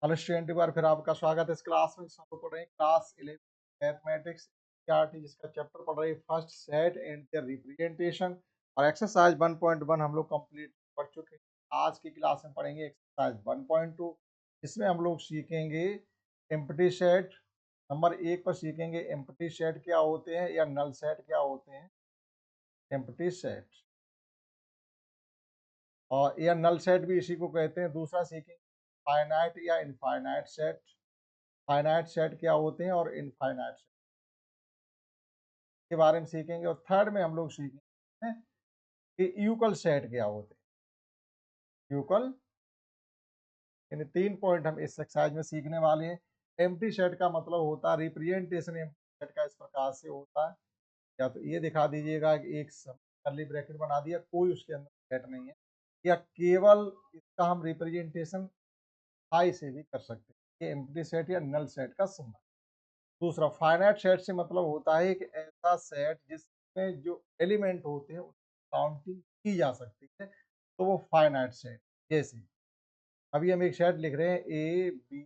Hello student, एक बार फिर आपका स्वागत है इस क्लास में। हम लोग पढ़ रहे हैं क्लास 11 मैथमेटिक्स सीईआरटी, जिसका चैप्टर पढ़ रहे हैं first set and their representation. और एक्सरसाइज 1.1 हम लोग कंप्लीट पढ़ चुके हैं। आज की क्लास में पढ़ेंगे एक्सरसाइज 1.2। इसमें हम लोग सीखेंगे एम्प्टी सेट। नंबर 1 पर सीखेंगे एम्प्टी सेट क्या होते हैं या नल सेट क्या होते हैं। एम्प्टी सेट और या नल सेट भी इसी को कहते हैं। दूसरा सीखेंगे फाइनाइट या इनफाइनाइट सेट। फाइनाइट सेट क्या होते हैं और इनफाइनाइट सेट के बारे में सीखेंगे। और थर्ड में हम लोग सीखेंगे कि यूकल सेट क्या होते हैं। यूकल यानी 3 पॉइंट हम इस एक्सरसाइज में सीखने वाले हैं। एम्प्टी सेट का मतलब होता है रिप्रेजेंटेशन। एम्प्टी सेट का इस प्रकार से होता है, या तो ये दिखा दीजिएगा कि एक कर्ली ब्रैकेट बना दिया, कोई उसके अंदर सेट नहीं है, या केवल इसका हम रिप्रेजेंटेशन आई से भी कर सकते हैं। ये एम्प्टी सेट या नल सेट का सिंबल। दूसरा फाइनाइट सेट से मतलब होता है कि ऐसा सेट जिसमें जो एलिमेंट होते हैं काउंटिंग की जा सकती है, तो वो फाइनाइट सेट। जैसे अभी हम एक सेट लिख रहे हैं ए बी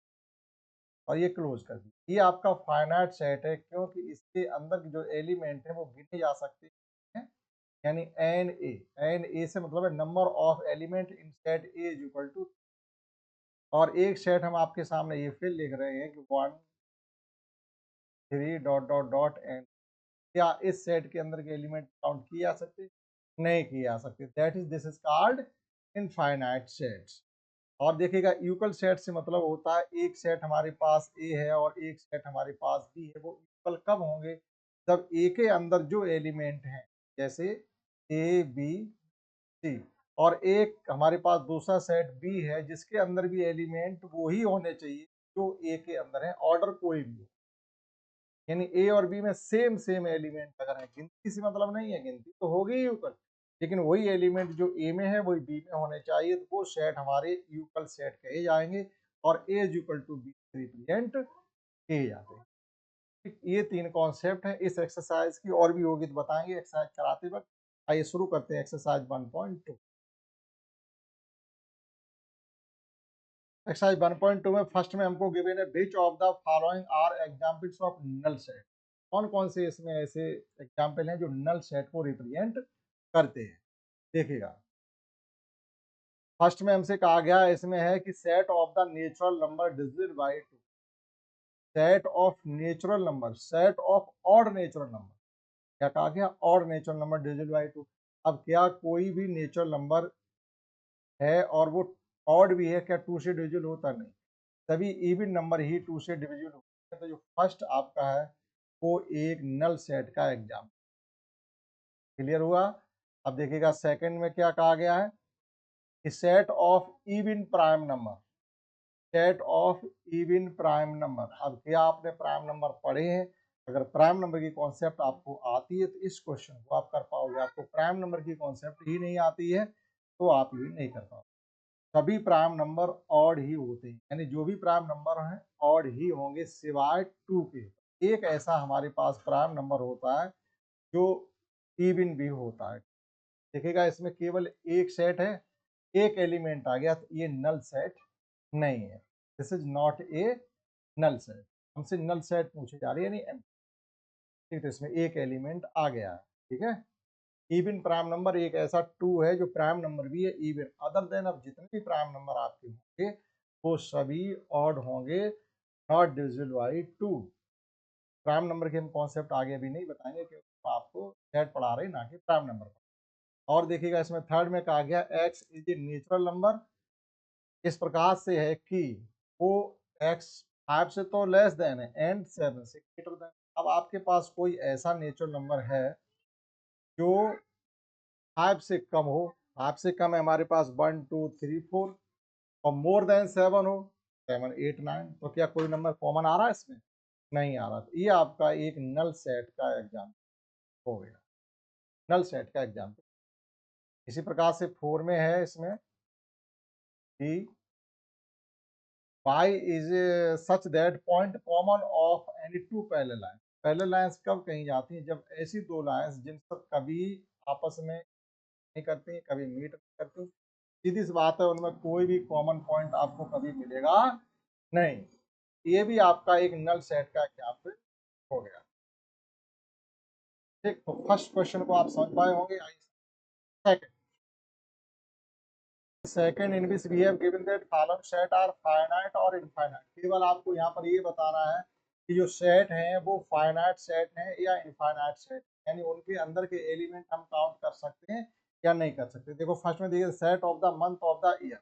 और ये क्लोज कर दी, ये आपका फाइनाइट सेट है क्योंकि इसके अंदर जो एलिमेंट है वो गिने जा सकते हैं। यानी एन ए से मतलब है number of element in set A is equal to. और एक सेट हम आपके सामने ये फिर लिख रहे हैं कि 1 3 डॉट डॉट डॉट एन। क्या इस सेट के अंदर के एलिमेंट काउंट किए जा सकते? नहीं किए जा सकते। That is this is called infinite sets. और देखिएगा यूकल सेट से मतलब होता है एक सेट हमारे पास ए है और एक सेट हमारे पास बी है। वो इक्वल कब होंगे? जब ए के अंदर जो एलिमेंट हैं, जैसे ए बी सी, और एक हमारे पास दूसरा सेट बी है जिसके अंदर भी एलिमेंट वो ही होने चाहिए जो ए के अंदर है, ऑर्डर कोई भी हो। यानी ए और बी में सेम सेम एलिमेंट अगर है, गिनती से मतलब नहीं है, गिनती तो होगी ही यूकल, लेकिन वही एलिमेंट जो ए में है वही बी में होने चाहिए, तो वो सेट हमारे यूकल सेट कहे जाएंगे और A is equal to B represent किए जाते हैं। ठीक, ये 3 कॉन्सेप्ट है। इस एक्सरसाइज की और भी होगी तो बताएंगे एक्सरसाइज कराते वक्त। आइए शुरू करते हैं एक्सरसाइज 1.2। एक्सरसाइज 1.2 में फर्स्ट में हमको गिवन है which of the following are examples of null set. कौन कौन से इसमें ऐसे एग्जांपल हैं जो नल सेट को रिप्रेजेंट करते हैं। देखिएगा फर्स्ट में हमसे कहा गया इसमें है कि set of the natural number divisible by 2। Set of natural number, set of odd natural number. क्या कहा गया? Odd natural number divisible by 2। अब क्या कोई भी नेचुरल नंबर है और वो ऑड भी है, क्या 2 से डिविजिबल होता? नहीं, सभी इवन नंबर ही 2 से डिविजिबल होते हैं। तो जो फर्स्ट आपका है वो एक नल सेट का एग्जाम। क्लियर हुआ? अब देखिएगा सेकंड में क्या कहा गया है कि set of even prime number. Set of even prime number. अब क्या आपने प्राइम नंबर पढ़े हैं? अगर प्राइम नंबर की कॉन्सेप्ट आपको आती है तो इस क्वेश्चन को आप कर पाओगे। आपको प्राइम नंबर की कॉन्सेप्ट ही नहीं आती है तो आप ये नहीं कर पाओगे। सभी प्राइम नंबर ऑड ही होते हैं, यानी जो भी प्राइम नंबर हैं ऑड ही होंगे सिवाय 2 के। एक ऐसा हमारे पास प्राइम नंबर होता है जो इवन भी होता है। देखिएगा इसमें केवल एक सेट है, एक एलिमेंट आ गया, तो ये नल सेट नहीं है। This is not a null set. हमसे नल सेट पूछे जा रही है, यानी ठीक, तो इसमें एक एलिमेंट आ गया है। ठीक है, इवन प्राइम नंबर एक ऐसा 2 है जो प्राइम नंबर भी है इवन। अदर देन अब जितने भी प्राइम नंबर आपके होंगे वो सभी ऑड होंगे, not divisible by 2। Prime number के हम कॉन्सेप्ट आगे अभी नहीं बताएंगे क्योंकि तो आपको सेट पढ़ा रहे ना कि प्राइम नंबर। और देखिएगा इसमें थर्ड में कहा गया x is a natural number. इस प्रकार से है कि वो एक्स 5 से तो लेस देन है एंड 7 से ग्रेटर देन। अब आपके पास कोई ऐसा नेचुरल नंबर है जो 5 से कम हो। 5 से कम है हमारे पास 1 2 3 4, और मोर देन 7 हो, 7 8 9, तो क्या कोई नंबर कॉमन आ रहा है इसमें? नहीं आ रहा। तो ये आपका एक नल सेट का एग्जाम हो गया, नल सेट का एग्जाम। इसी प्रकार से 4 में है इसमें कि y is such that point common of any two parallel lines। Parallel lines कब कही जाती हैं? जब ऐसी दो लाइंस जिन पर कभी आपस में नहीं करती, कभी मीट नहीं करती, सीधी सी बात है, उनमें कोई भी कॉमन पॉइंट आपको कभी मिलेगा नहीं, ये भी आपका एक नल सेट का एग्जाम्पल हो गया। ठीक, तो फर्स्ट क्वेश्चन को आप समझ पाए होंगे। Second, second in which we have given that column set are finite और इनफाइनाइट। केवल आपको यहाँ पर ये बताना है कि जो सेट हैं वो फाइनाइट सेट हैं या इनफाइनाइट सेट, यानी उनके अंदर के एलिमेंट हम काउंट कर सकते हैं या नहीं कर सकते। देखो फर्स्ट में देखिए set of the month of the year.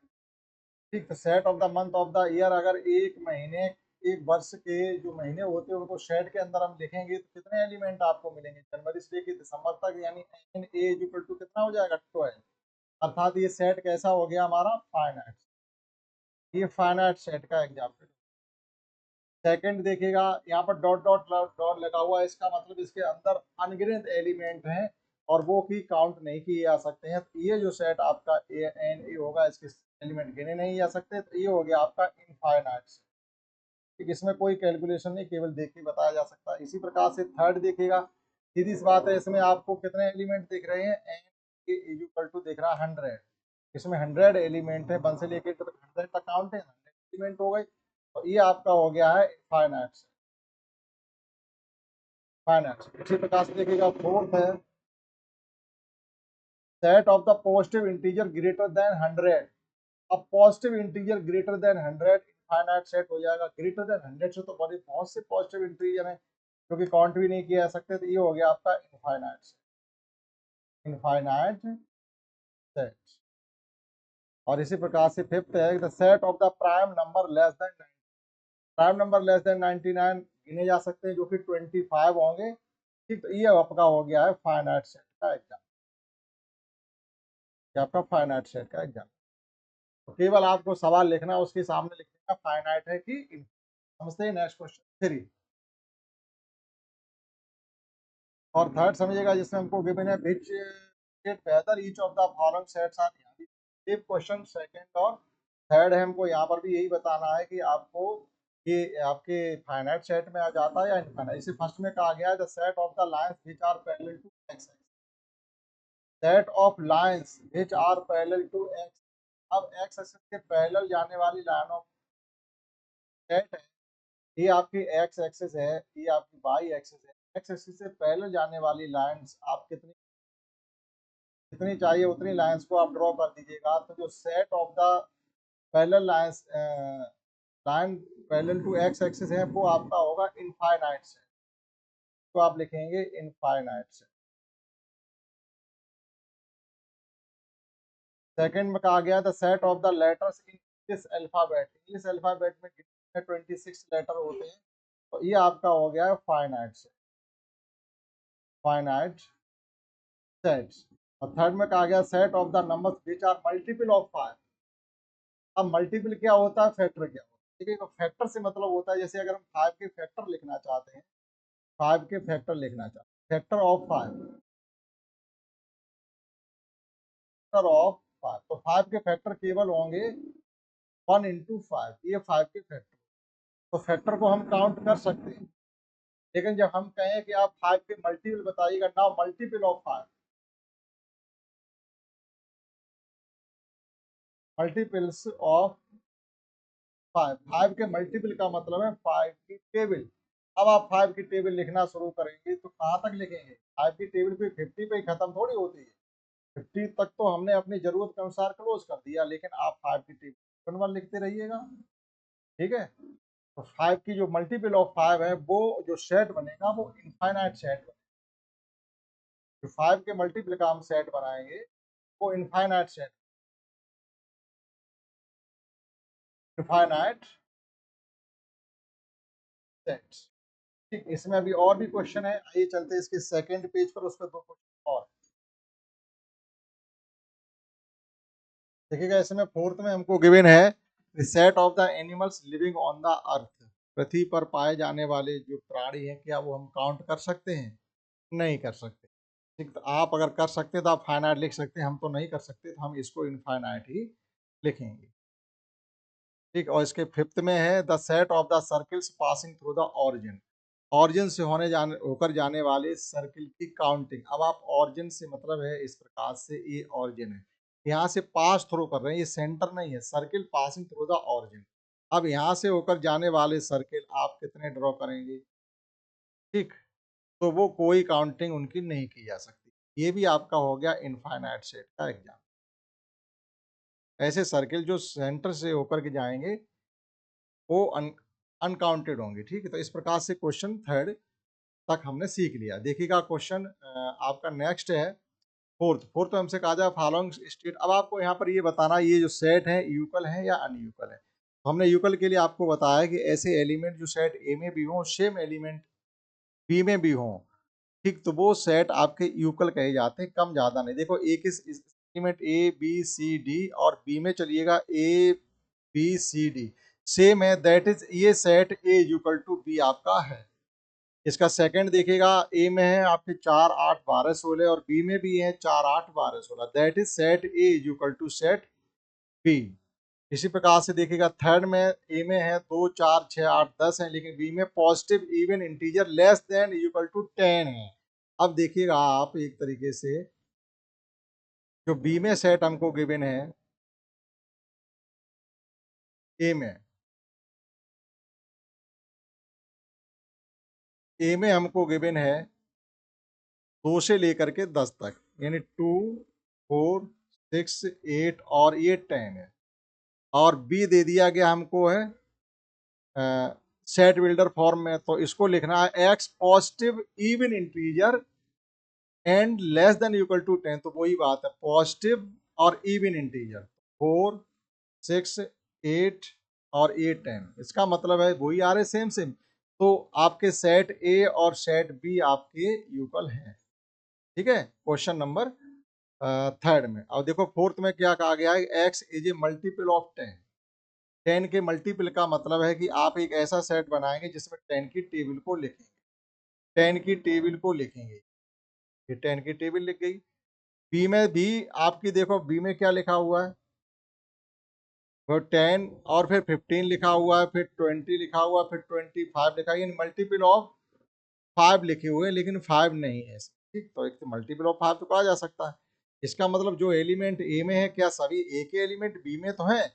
ठीक, तो set of the month of the year, अगर एक महीने, एक वर्ष के जो महीने होते हैं उनको सेट के अंदर हम लिखेंगे तो कितने एलिमेंट आपको मिलेंगे, जनवरी से लेकर दिसंबर तक, यानी एन ए इक्वल टू कितना हो जाएगा, 12। अर्थात ये सेट कैसा हो गया हमारा, फाइनाइट। ये फाइनाइट सेट का एग्जाम्पल। सेकंड देखिएगा, यहाँ पर डॉट डॉट डॉट लगा हुआ है, इसका मतलब इसके अंदर अनगिनत एलिमेंट हैं और वो की काउंट नहीं किए जा सकते हैं। तो ये जो सेट आपका ए एन ए होगा, इसके एलिमेंट गिने नहीं जा सकते, तो ये हो गया आपका इनफाइनाइट। ठीक, इसमें कोई कैलकुलेशन नहीं, केवल देख के बताया जा सकता है। इसी प्रकार से थर्ड देखिएगा, सीधी सी बात है, इसमें आपको कितने एलिमेंट दिख रहे हैं, एन इज इक्वल टू दिख रहा है 100। इसमें 100 एलिमेंट है, 1 से लेकर 100 तक काउंट है, 100 एलिमेंट हो गई, तो ये आपका हो गया है फाइनाइट। फाइनाइट। इसी प्रकार से देखिएगा फोर्थ है, set of the positive integer greater than 100। अब positive integer greater than 100 infinite set हो जाएगा। ग्रेटर देन 100 से तो बड़ी बहुत से पॉजिटिव इंटीजर हैं जो कि काउंट भी नहीं किया जा सकते, तो ये हो गया आपका इनफाइनाइट, इनफाइनाइट सेट। और इसी प्रकार से फिफ्थ है the set of the prime number less than 90। Prime number less than 99 गिने जा सकते हैं जो कि 25 होंगे। ठीक, तो ये आपका हो गया है फाइनाइट सेट का एग्जाम, आपका फाइनाइट सेट का एग्जाम। तो केवल आपको सवाल लिखना है, उसके सामने लिखने का फाइनाइट है कि समझते हैं। नेक्स्ट क्वेश्चन 3 और थर्ड समझिएगा, जिसमें हमको गिवन है विच गेट बेहतर each of the following sets are. ये क्वेश्चन सेकंड और थर्ड है, हमको यहाँ पर भी यही बताना है कि आपको ये आपके फाइनाइट सेट में आ जाता है या इनफाइनाइट। इसे फर्स्ट में कहा गया है the set of the lines which are parallel to X, set of lines which are parallel to X. अब एक्स एक्सिस के पैरेलल जाने वाली लाइनों सेट है, ये आपकी एक्स एक्सिस है, ये आपकी वाई एक्सिस है। एक्स एक्सिस से पैरेलल जाने वाली लाइंस आप कितनी जितनी चाहिए उतनी लाइंस को आप ड्रॉ कर दीजिएगा। तो जो set of the parallel lines line parallel to X axis है वो आपका होगा इनफाइनाइट सेट, तो आप लिखेंगे इनफाइनाइट सेट। सेकंड में कहा गया the set of the letters in English alphabet. English alphabet में कितने 26 लेटर होते हैं, तो ये आपका हो गया है फाइनाइट सेट, फाइनाइट सेट्स। और थर्ड में कहा गया set of the numbers which are multiple of 5। अब मल्टीपल क्या होता है, फैक्टर क्या होता है। ठीक है, तो फैक्टर से मतलब होता है, जैसे अगर हम 5 के फैक्टर लिखना चाहते हैं, 5 के फैक्टर लिखना चाहते हैं, फैक्टर ऑफ 5, फैक्टर ऑफ 5, तो 5 के फैक्टर केवल होंगे 1 इंटू 5, ये 5 के फैक्टर। तो फैक्टर को हम काउंट कर सकते हैं, लेकिन जब हम कहें कि आप 5 के मल्टीपल बताइएगा, now multiple of 5, multiples of 5, 5 के मल्टीपल का मतलब है 5 की टेबल। अब आप 5 की टेबल लिखना शुरू करेंगे तो कहाँ तक लिखेंगे, 5 की टेबल पे 50 पे ही खत्म थोड़ी होती है। 50 तक तो हमने अपनी जरूरत के अनुसार क्लोज कर दिया, लेकिन आप 5 की टेबल वन लिखते रहिएगा। ठीक है, तो 5 की जो मल्टीपल ऑफ 5 है वो जो सेट बनेगा वो इनफाइनाइट सेट बनेगा। जो 5 के मल्टीपल का हम सेट बनाएंगे वो इनफाइनाइट सेट, इनफाइनाइट सेट। ठीक, इसमें अभी और भी क्वेश्चन है, आइए चलते हैं इसके सेकंड पेज पर, उस पर 2 क्वेश्चन और देखिएगा। इसमें फोर्थ में हमको गिवन है the set of the animals living on the earth. पृथ्वी पर पाए जाने वाले जो प्राणी हैं, क्या वो हम काउंट कर सकते हैं, नहीं कर सकते। ठीक, तो आप अगर कर सकते तो आप फाइनाइट लिख सकते हैं, हम तो नहीं कर सकते, तो हम इसको इनफाइनाइट ही लिखेंगे। ठीक, और इसके फिफ्थ में है the set of the circles passing through the origin. Origin से होकर जाने वाले सर्किल की काउंटिंग। अब आप ऑरिजिन से मतलब है इस प्रकार से, ये ऑरिजिन है, यहाँ से पास थ्रू कर रहे हैं, ये सेंटर नहीं है, circle passing through the origin. अब यहाँ से होकर जाने वाले सर्किल आप कितने ड्रॉ करेंगे, ठीक। तो वो कोई काउंटिंग उनकी नहीं की जा सकती। ये भी आपका हो गया इनफाइनाइट सेट का एग्जाम। ऐसे सर्किल जो सेंटर से होकर के जाएंगे वो अनकाउंटेड होंगे, ठीक है। तो इस प्रकार से क्वेश्चन थर्ड तक हमने सीख लिया। देखिएगा क्वेश्चन आपका नेक्स्ट है फोर्थ। फोर्थ में हमसे कहा जाए फॉलोइंग स्टेट। अब आपको यहाँ पर ये बताना ये जो सेट है यूकल है या अनयूकल है। तो हमने यूकल के लिए आपको बताया कि ऐसे एलिमेंट जो सेट ए में भी हो सेम एलिमेंट बी में भी हो, ठीक, तो वो सेट आपके यूकल कहे जाते हैं, कम ज्यादा नहीं। देखो एक इस element A B C D और बी में चलिएगा A B C D same है, दैट इज ये set A equal to B आपका है। इसका सेकंड देखिएगा ए में है आपके 4 8 12 16 और बी में भी है 4 8 12 16, that is set A equal to set B. इसी प्रकार से देखिएगा थर्ड में ए में है 2 4 6 8 10 है, लेकिन बी में positive even integer less than equal to 10 है। अब देखिएगा आप एक तरीके से जो बी में सेट हमको गिवन है ए में हमको गिवन है 2 से लेकर के 10 तक, यानी 2 4 6 8 और ये 10 है। और बी दे दिया गया हमको है सेट बिल्डर फॉर्म में, तो इसको लिखना है X positive even integer and less than equal to 10। तो वही बात है पॉजिटिव और इवन इंटीजर 4 6 8 और ये 10, इसका मतलब है वही आ रहे सेम सेम। तो आपके सेट ए और सेट बी आपके यूकल हैं, ठीक है। क्वेश्चन नंबर थर्ड में। अब देखो फोर्थ में क्या कहा गया है, x is a multiple of 10। 10 के मल्टीपल का मतलब है कि आप एक ऐसा सेट बनाएंगे जिसमें 10 की टेबल को लिखेंगे, 10 की टेबल को लिखेंगे। ये 10 की टेबल लिख गई। बी में भी आपकी देखो बी में क्या लिखा हुआ है, तो 10 और फिर 15 लिखा हुआ है, फिर 20 लिखा हुआ है, फिर 25 लिखा है, यानी मल्टीपल ऑफ 5 लिखे हुए हैं, लेकिन 5 नहीं है, ठीक। तो एक मल्टीपल ऑफ 5 तो कहा जा सकता है। इसका मतलब जो एलिमेंट ए में है क्या सभी ए के एलिमेंट बी में तो है,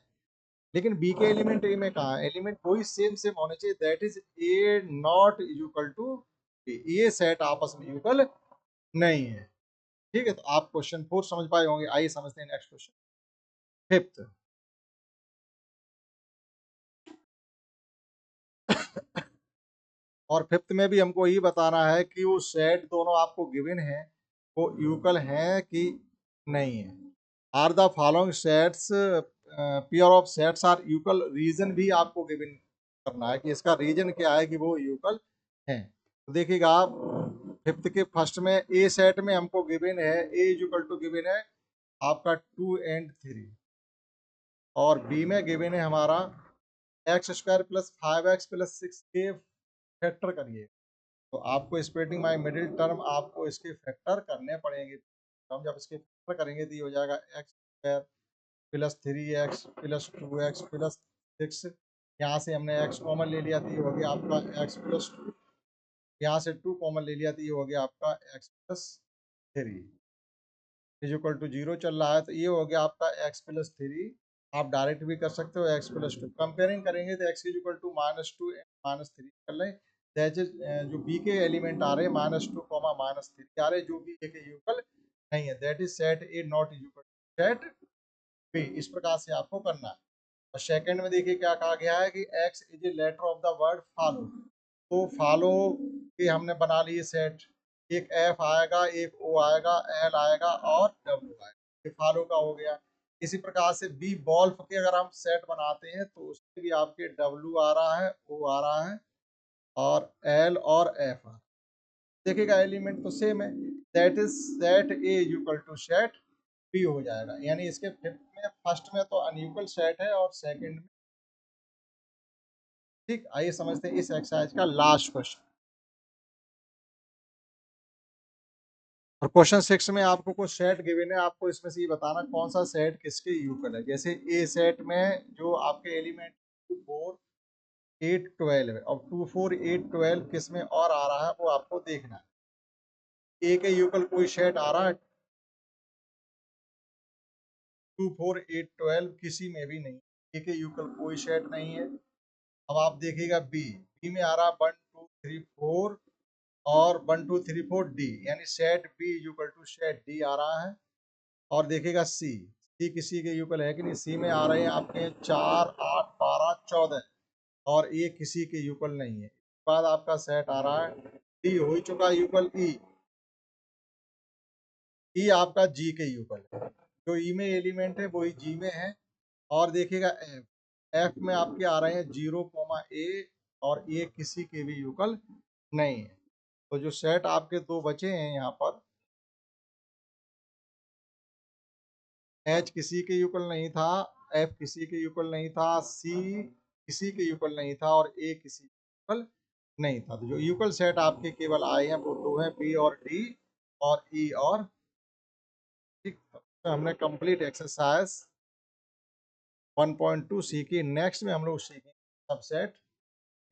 लेकिन बी के एलिमेंट ए में कहा है, एलिमेंट कोई सेम सेम होने चाहिए, that is A not equal to B. ये सेट आपस में इक्वल नहीं है, ठीक है। तो आप क्वेश्चन 4 समझ पाए होंगे। आइए समझते हैं नेक्स्ट क्वेश्चन फिफ्थ। और फिफ्थ में भी हमको यही बताना है कि वो सेट दोनों आपको गिवन है वो यूकल है कि नहीं है। Are the following sets pair of sets are equal, reason भी आपको गिवन करना है कि इसका रीजन क्या है कि वो यूकल है। तो देखिएगा आप फिफ्थ के फर्स्ट में ए सेट में हमको गिवन है ए इक्वल टू गिवन है आपका 2 एंड 3, और बी में गिवन है हमारा x square plus 5x plus 6 के फैक्टर करिए। तो आपको स्प्लिटिंग बाय मिडिल टर्म आपको इसके फैक्टर करने पड़ेंगे। तो हम जब इसके फैक्टर करेंगे तो ये हो जाएगा x square plus 3x plus 2x plus 6। यहाँ से हमने x कॉमन ले लिया तो ये हो गया आपका x प्लस 2, यहाँ से 2 कॉमन ले लिया तो ये हो गया आपका x plus 3 is equal to 0 चल रहा है। तो ये हो गया आपका x प्लस 3। आप डायरेक्ट भी कर सकते हो x प्लस 2, कंपेयरिंग करेंगे तो x इज इक्वल टू -2 -3 कर लें। जो बी के एलिमेंट आ रहे हैं -2 -3 आ रहे जो कि ए के इक्वल नहीं है, that is set A not equal to set B. इस प्रकार से आपको करना है। और सेकंड में देखिए क्या कहा गया है कि x is a letter of the word follow. तो फॉलो के हमने बना लिए सेट, एक एफ आएगा एक ओ आएगा एल आएगा और डब्ल्यू आएगा, ये फॉलो का हो गया। इसी प्रकार से बी बॉल्फ के अगर हम सेट बनाते हैं तो उसमें भी आपके डब्ल्यू आ रहा है ओ आ रहा है और एल और एफ आ रहा है। देखिएगा एलिमेंट तो सेम है, that is set A equal to set B हो जाएगा। यानी इसके फिफ्थ में फर्स्ट में तो अनइक्वल सेट है और सेकंड में, ठीक। आइए समझते हैं इस एक्सरसाइज का लास्ट क्वेश्चन। और क्वेश्चन 6 में आपको कुछ सेट गिवन है, आपको इसमें से ये बताना कौन सा सेट किसके यूकल है। जैसे ए सेट में जो आपके एलिमेंट 2 4 8 12 है और 2 4 8 12 किस में और आ रहा है वो आपको देखना है। ए के यूकल कोई सेट आ रहा है 2 4 8 12 किसी में भी नहीं, ए के यूकल कोई सेट नहीं है। अब आप देखिएगा बी, बी में आ रहा है 1 2 3 4 और 1 2 3 4 डी, यानी set B equal to set D आ रहा है। और देखिएगा सी, सी किसी के यूकल है कि नहीं, सी में आ रहे हैं आपके 4 8 12 14 और ये किसी के यूकल नहीं है। इसके बाद आपका सेट आ रहा है डी, हो ही चुका यूकल ई, ई आपका जी के यूकल है, जो ई में एलिमेंट है वही जी में है। और देखिएगा एफ, एफ में आपके आ रहे हैं 0 ए और ये किसी के भी यूकल नहीं है। तो जो सेट आपके दो बचे हैं यहाँ पर, एच किसी के यूकल नहीं था, एफ किसी के यूकल नहीं था, सी किसी के यूकल नहीं था और ए किसी के यूकल नहीं था। तो जो यूकल सेट आपके केवल आए हैं वो दो हैं, बी और डी और ई और, ठीक। तो हमने कंप्लीट एक्सरसाइज 1.2 सीखी। नेक्स्ट में हम लोग सीखेंगे सबसेट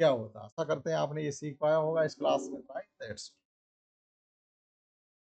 क्या होता है। आशा करते हैं आपने ये सीख पाया होगा इस क्लास में। Right, that's